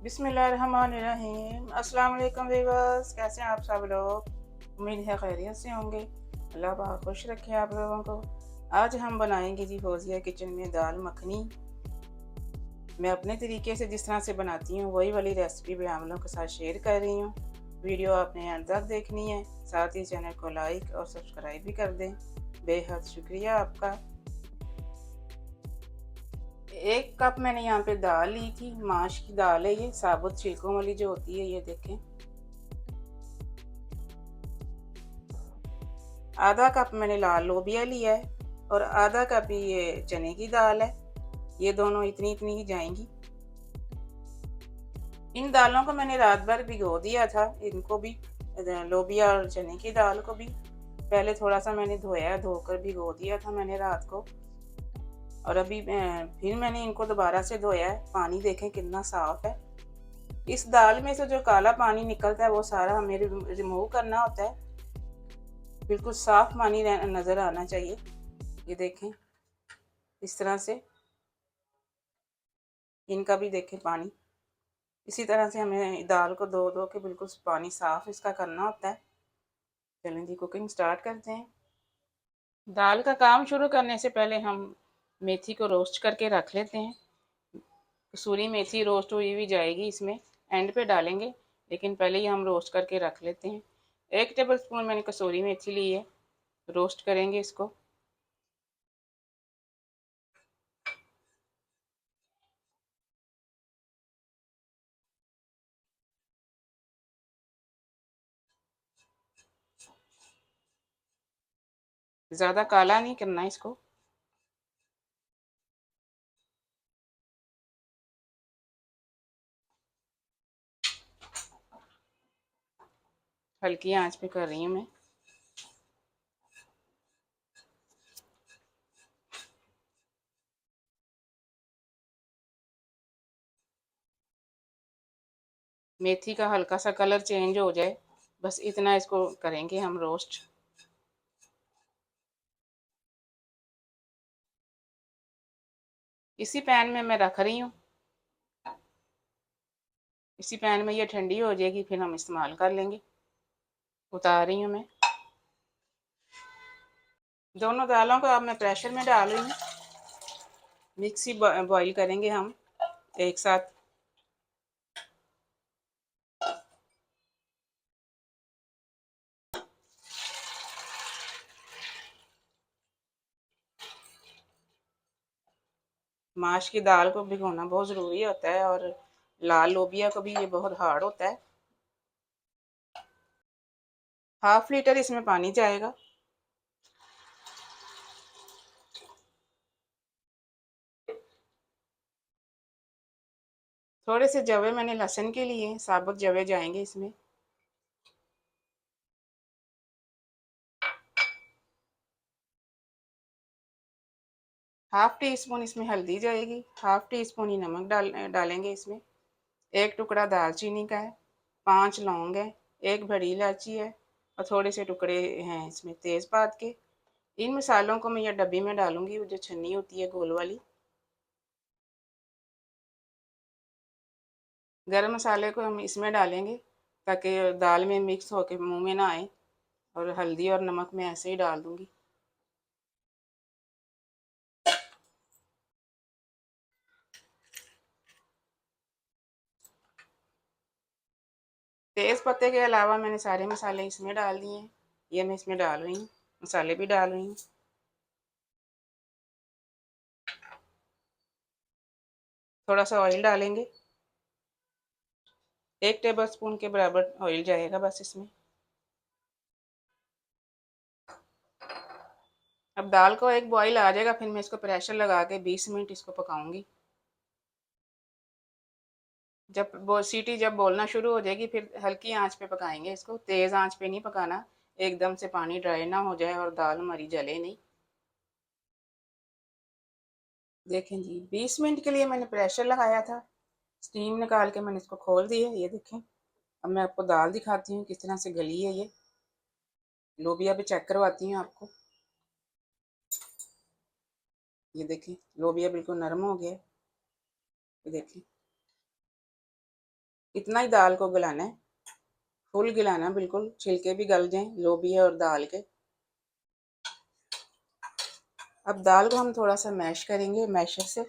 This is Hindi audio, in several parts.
बिस्मिल्लाहिर्रहमानिर्रहीम। अस्सलाम वालेकुम व्यूअर्स, कैसे हैं आप सब लोग। उम्मीद है खैरियत से होंगे। अल्लाह पाक खुश रखे आप लोगों को। आज हम बनाएंगे जी फौजिया किचन में दाल मखनी। मैं अपने तरीके से जिस तरह से बनाती हूँ वही वाली रेसिपी मैं आप लोगों के साथ शेयर कर रही हूँ। वीडियो आपने अंत तक देखनी है, साथ ही चैनल को लाइक और सब्सक्राइब भी कर दें। बेहद शुक्रिया आपका। 1 कप मैंने यहाँ पे दाल ली थी, माश की दाल है ये, साबुत छिलकों वाली जो होती है, ये देखें। आधा कप मैंने लाल लोबिया लिया है और आधा कप ये चने की दाल है। ये दोनों इतनी इतनी ही जाएंगी। इन दालों को मैंने रात भर भिगो दिया था, इनको भी, लोबिया और चने की दाल को भी। पहले थोड़ा सा मैंने धोया, धोकर भिगो दिया था मैंने रात को। और अभी फिर मैंने इनको दोबारा से धोया है। पानी देखें कितना साफ है। इस दाल में से जो काला पानी निकलता है वो सारा हमें रिमूव करना होता है। बिल्कुल साफ पानी नज़र आना चाहिए। ये देखें इस तरह से, इनका भी देखें पानी। इसी तरह से हमें दाल को धो धो के बिल्कुल पानी साफ इसका करना होता है। चलें जी, कुकिंग स्टार्ट करते हैं। दाल का काम शुरू करने से पहले हम मेथी को रोस्ट करके रख लेते हैं। कसूरी मेथी रोस्ट हुई भी जाएगी, इसमें एंड पे डालेंगे, लेकिन पहले ही हम रोस्ट करके रख लेते हैं। 1 टेबल स्पून मैंने कसूरी मेथी ली है, रोस्ट करेंगे इसको। ज़्यादा काला नहीं करना इसको। हल्की आंच पे कर रही हूँ मैं। मेथी का हल्का सा कलर चेंज हो जाए, बस इतना इसको करेंगे हम रोस्ट। इसी पैन में मैं रख रही हूँ। इसी पैन में ये ठंडी हो जाएगी, फिर हम इस्तेमाल कर लेंगे। उतार रही हूँ मैं। दोनों दालों को अब मैं प्रेशर में डाल रही हूँ। मिक्सी बॉईल करेंगे हम एक साथ। माश की दाल को भिगोना बहुत ज़रूरी होता है, और लाल लोबिया को भी, ये बहुत हार्ड होता है। 1/2 लीटर इसमें पानी जाएगा। थोड़े से जवे मैंने लहसुन के लिए, साबुत जवे जाएंगे इसमें। ½ टी स्पून इसमें हल्दी जाएगी। ½ टी स्पून ही नमक डालेंगे इसमें। 1 टुकड़ा दालचीनी का है, 5 लौंग है, 1 बड़ी इलायची है, और थोड़े से टुकड़े हैं इसमें तेज़पात के। इन मसालों को मैं ये डब्बी में डालूंगी, वो जो छन्नी होती है गोल वाली। गरम मसाले को हम इसमें डालेंगे ताकि दाल में मिक्स होके मुंह में ना आए, और हल्दी और नमक मैं ऐसे ही डाल दूंगी। तेज़ पत्ते के अलावा मैंने सारे मसाले इसमें डाल दिए हैं। ये मैं इसमें डाल रही हूँ, मसाले भी डाल रही हूँ। थोड़ा सा ऑयल डालेंगे, 1 टेबल स्पून के बराबर ऑयल जाएगा बस इसमें। अब दाल को एक बॉईल आ जाएगा, फिर मैं इसको प्रेशर लगा के 20 मिनट इसको पकाऊंगी। जब वो सीटी जब बोलना शुरू हो जाएगी, फिर हल्की आंच पे पकाएंगे इसको, तेज़ आंच पे नहीं पकाना, एकदम से पानी ड्राई ना हो जाए और दाल हमारी जले नहीं। देखें जी, 20 मिनट के लिए मैंने प्रेशर लगाया था। स्टीम निकाल के मैंने इसको खोल दिया, ये देखें। अब मैं आपको दाल दिखाती हूँ किस तरह से गली है ये। लोबिया भी चेक करवाती हूँ आपको। ये देखें, लोबिया बिल्कुल नरम हो गया। ये देखें, इतना ही दाल को गलाना है, फुल गलाना, बिल्कुल छिलके भी गल जाएं लोबिया और दाल के। अब दाल को हम थोड़ा सा मैश करेंगे मैशर से।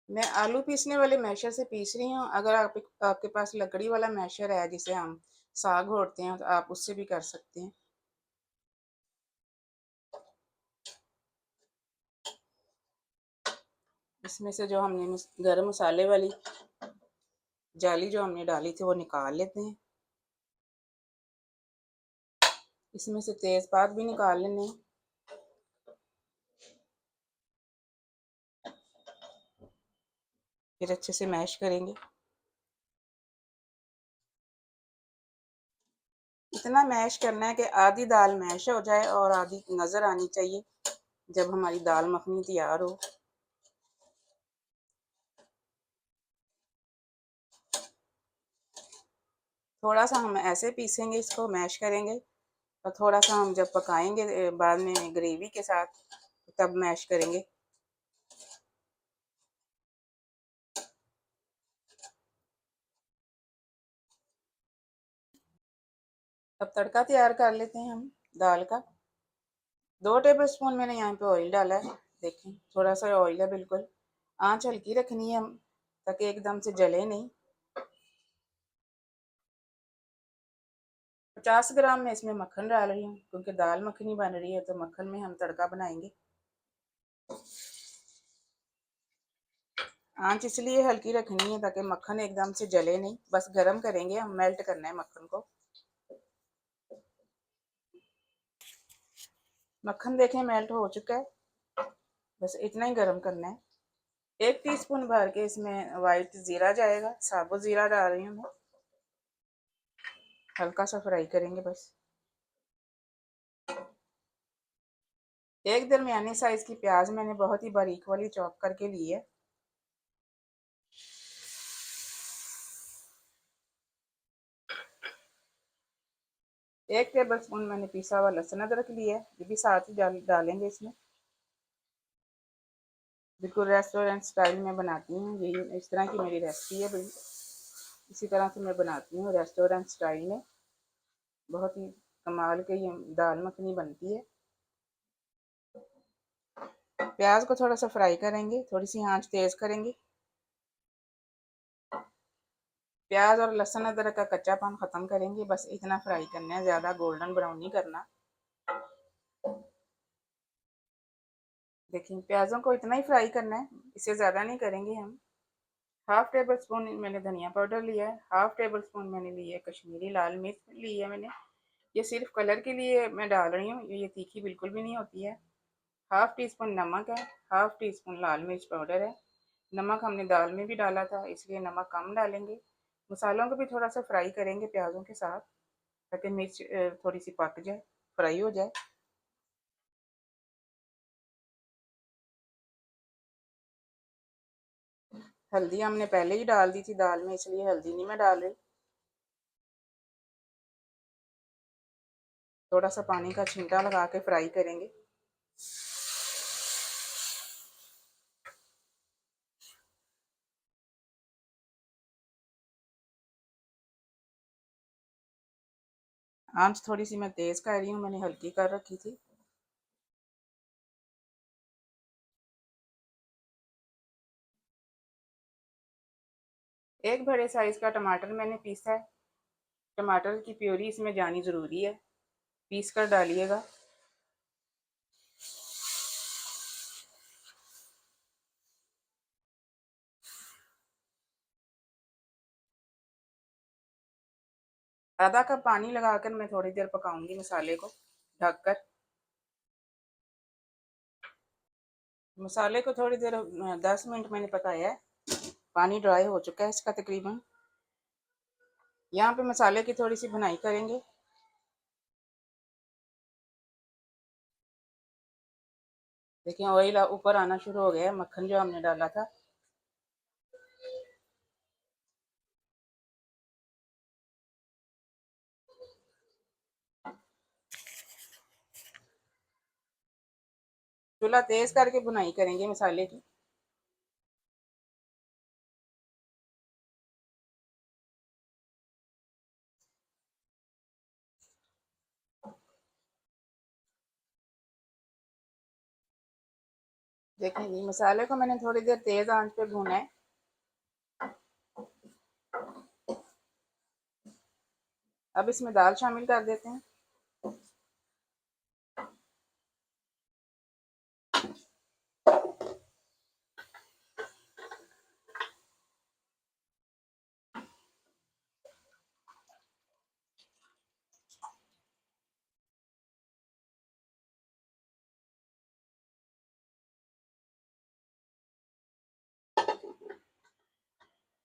मैं आलू पीसने वाले मैशर से पीस रही हूँ। अगर आपके पास लकड़ी वाला मैशर है जिसे हम साग घोटते हैं तो आप उससे भी कर सकते हैं। इसमें से जो हमने गरम मसाले वाली जाली जो हमने डाली थी वो निकाल लेते हैं। इसमें से तेज़पात भी निकाल लेने हैं। फिर अच्छे से मैश करेंगे। इतना मैश करना है कि आधी दाल मैश हो जाए और आधी नज़र आनी चाहिए जब हमारी दाल मखनी तैयार हो। थोड़ा सा हम ऐसे पीसेंगे, इसको मैश करेंगे, और थोड़ा सा हम जब पकाएंगे बाद में ग्रेवी के साथ तब मैश करेंगे। अब तड़का तैयार कर लेते हैं हम दाल का। 2 टेबल स्पून मैंने यहाँ पे ऑयल डाला है। देखें थोड़ा सा ऑयल है बिल्कुल। आंच हल्की रखनी है हम ताकि एकदम से जले नहीं। 50 ग्राम में इसमें मक्खन डाल रही हूँ क्योंकि दाल मखनी बन रही है तो मक्खन में हम तड़का बनाएंगे। आंच इसलिए हल्की रखनी है ताकि मक्खन एकदम से जले नहीं, बस गरम करेंगे हम, मेल्ट करना है मक्खन को। मक्खन देखें मेल्ट हो चुका है, बस इतना ही गरम करना है। 1 टीस्पून भर के इसमें वाइट ज़ीरा जाएगा, साबुत ज़ीरा डाल रही हूँ मैं। हल्का सा फ्राई करेंगे बस। एक दरमियाने साइज की प्याज मैंने बहुत ही बारीक वाली चॉप करके ली है। 1 टेबल स्पून मैंने पिसा हुआ लहसुन अदरक लिया है, ये भी साथ ही डालेंगे इसमें। बिल्कुल रेस्टोरेंट स्टाइल में बनाती हूँ, यही इस तरह की मेरी रेसिपी है। इसी तरह से मैं बनाती हूँ रेस्टोरेंट स्टाइल में। बहुत ही कमाल की ये दाल मखनी बनती है। प्याज को थोड़ा सा फ्राई करेंगे, थोड़ी सी आंच तेज़ करेंगे। प्याज और लहसुन अदरक का कच्चापन ख़त्म करेंगे, बस इतना फ्राई करना है, ज़्यादा गोल्डन ब्राउन नहीं करना। देखिए प्याज़ों को इतना ही फ्राई करना है, इससे ज़्यादा नहीं करेंगे हम। 1/2 टेबल स्पून मैंने धनिया पाउडर लिया है। 1/2 टेबल स्पून मैंने लिया है कश्मीरी लाल मिर्च ली है मैंने। ये सिर्फ कलर के लिए मैं डाल रही हूँ, ये तीखी बिल्कुल भी नहीं होती है। 1/2 टीस्पून नमक है। 1/2 टीस्पून लाल मिर्च पाउडर है। नमक हमने दाल में भी डाला था इसलिए नमक कम डालेंगे। मसालों को भी थोड़ा सा फ्राई करेंगे प्याज़ों के साथ ताकि मिर्च थोड़ी सी पक जाए, फ्राई हो जाए। हल्दी हमने पहले ही डाल दी थी दाल में, इसलिए हल्दी नहीं मैं डाल रही। थोड़ा सा पानी का छींटा लगा के फ्राई करेंगे। आंच थोड़ी सी मैं तेज़ कर रही हूँ, मैंने हल्की कर रखी थी। एक बड़े साइज़ का टमाटर मैंने पीसा है। टमाटर की प्यूरी इसमें जानी ज़रूरी है, पीस कर डालिएगा। आधा कप पानी लगाकर मैं थोड़ी देर पकाऊंगी मसाले को ढककर। मसाले को थोड़ी देर 10 मिनट मैंने पकाया है। पानी ड्राई हो चुका है इसका तकरीबन। यहाँ पे मसाले की थोड़ी सी भुनाई करेंगे। देखिए ऑयल ऊपर आना शुरू हो गया है, मक्खन जो हमने डाला था। चूल्हा तेज़ करके भुनाई करेंगे मसाले की। देखें जी, मसाले को मैंने थोड़ी देर तेज़ आंच पे भूना है। अब इसमें दाल शामिल कर देते हैं।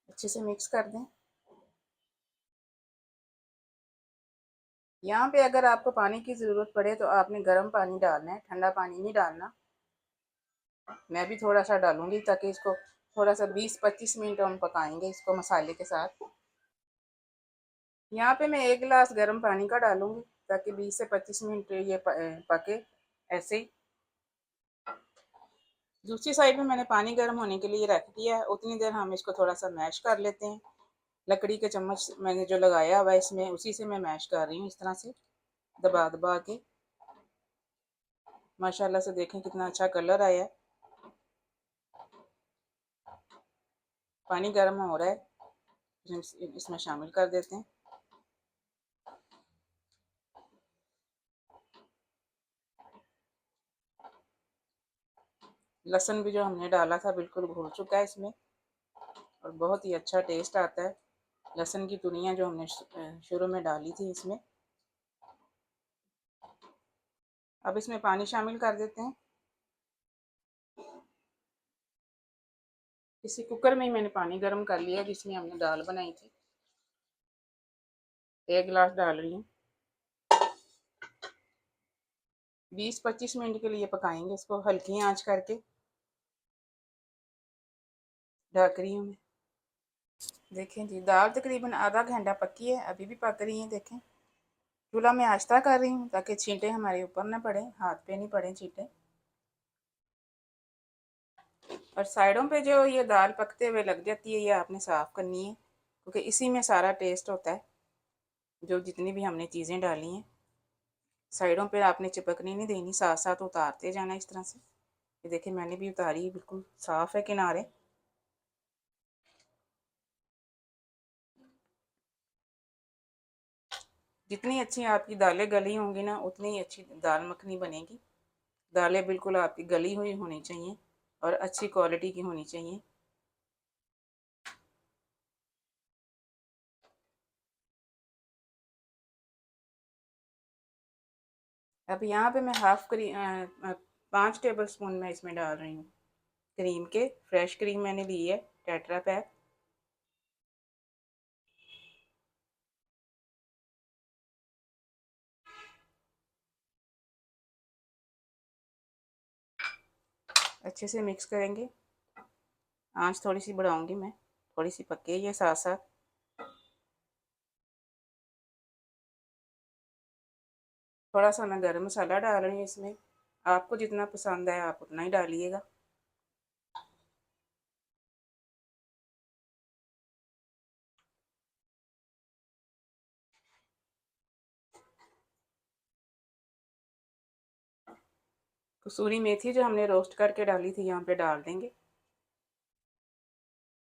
अच्छे से मिक्स कर दें। यहाँ पे अगर आपको पानी की ज़रूरत पड़े तो आपने गर्म पानी डालना है, ठंडा पानी नहीं डालना। मैं भी थोड़ा सा डालूंगी ताकि इसको थोड़ा सा 20-25 मिनट हम पकाएंगे इसको मसाले के साथ। यहाँ पे मैं 1 गिलास गर्म पानी का डालूंगी ताकि 20 से 25 मिनट ये पके ऐसे ही। दूसरी साइड में मैंने पानी गर्म होने के लिए रख दिया है। उतनी देर हम इसको थोड़ा सा मैश कर लेते हैं। लकड़ी के चम्मच मैंने जो लगाया हुआ है इसमें, उसी से मैं मैश कर रही हूँ, इस तरह से दबा दबा के। माशाल्लाह से देखें कितना अच्छा कलर आया है। पानी गर्म हो रहा है, इसमें शामिल कर देते हैं। लहसुन भी जो हमने डाला था बिल्कुल घुल चुका है इसमें और बहुत ही अच्छा टेस्ट आता है। लहसुन की तुरियाँ जो हमने शुरू में डाली थी इसमें। अब इसमें पानी शामिल कर देते हैं। इसी कुकर में ही मैंने पानी गर्म कर लिया जिसमें हमने दाल बनाई थी। 1 गिलास डाल रही हूँ। 20-25 मिनट के लिए पकाएंगे इसको हल्की आंच करके। ढक रही हूँ मैं। देखें जी, दाल तकरीबन आधा घंटा पकी है, अभी भी पक रही है। देखें, चूल्हा में आस्ता कर रही हूँ ताकि छींटे हमारे ऊपर ना पड़े, हाथ पे नहीं पड़े छींटे। और साइडों पे जो ये दाल पकते हुए लग जाती है, ये आपने साफ़ करनी है क्योंकि इसी में सारा टेस्ट होता है। जो जितनी भी हमने चीज़ें डाली हैं साइडों पे आपने चिपकनी नहीं देनी, साथ साथ उतारते जाना इस तरह से। ये देखिए मैंने भी उतारी, बिल्कुल साफ़ है किनारे। जितनी अच्छी आपकी दालें गली होंगी ना, उतनी ही अच्छी दाल मखनी बनेगी। दालें बिल्कुल आपकी गली हुई होनी चाहिए और अच्छी क्वालिटी की होनी चाहिए। अब यहाँ पे मैं 5 टेबल स्पून मैं इसमें डाल रही हूँ क्रीम के। फ्रेश क्रीम मैंने ली है, टेट्रा पैक। अच्छे से मिक्स करेंगे। आंच थोड़ी सी बढ़ाऊंगी मैं, थोड़ी सी पके ये साथ साथ। थोड़ा सा मैं गरम मसाला डाल रही हूँ इसमें। आपको जितना पसंद है आप उतना ही डालिएगा। कसूरी मेथी जो हमने रोस्ट करके डाली थी यहाँ पे डाल देंगे।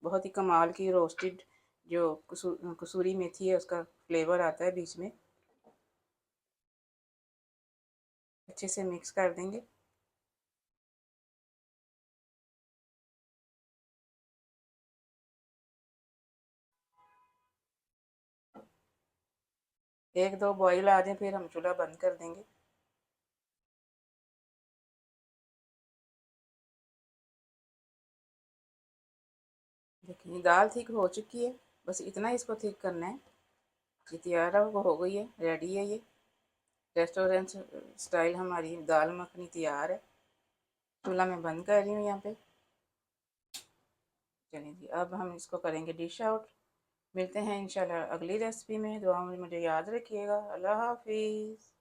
बहुत ही कमाल की रोस्टेड जो कसूरी मेथी है उसका फ्लेवर आता है बीच में। अच्छे से मिक्स कर देंगे। एक दो बॉईल आ जाए फिर हम चूल्हा बंद कर देंगे। देखिए दाल ठीक हो चुकी है, बस इतना इसको ठीक करना है। ये तैयार है, वो हो गई है, रेडी है ये। रेस्टोरेंट स्टाइल हमारी दाल मखनी तैयार है। चूल्हा मैं बंद कर रही हूँ यहाँ पे। चलिए जी, अब हम इसको करेंगे डिश आउट। मिलते हैं इंशाल्लाह अगली रेसिपी में। दुआ में मुझे याद रखिएगा। अल्लाह हाफिज़।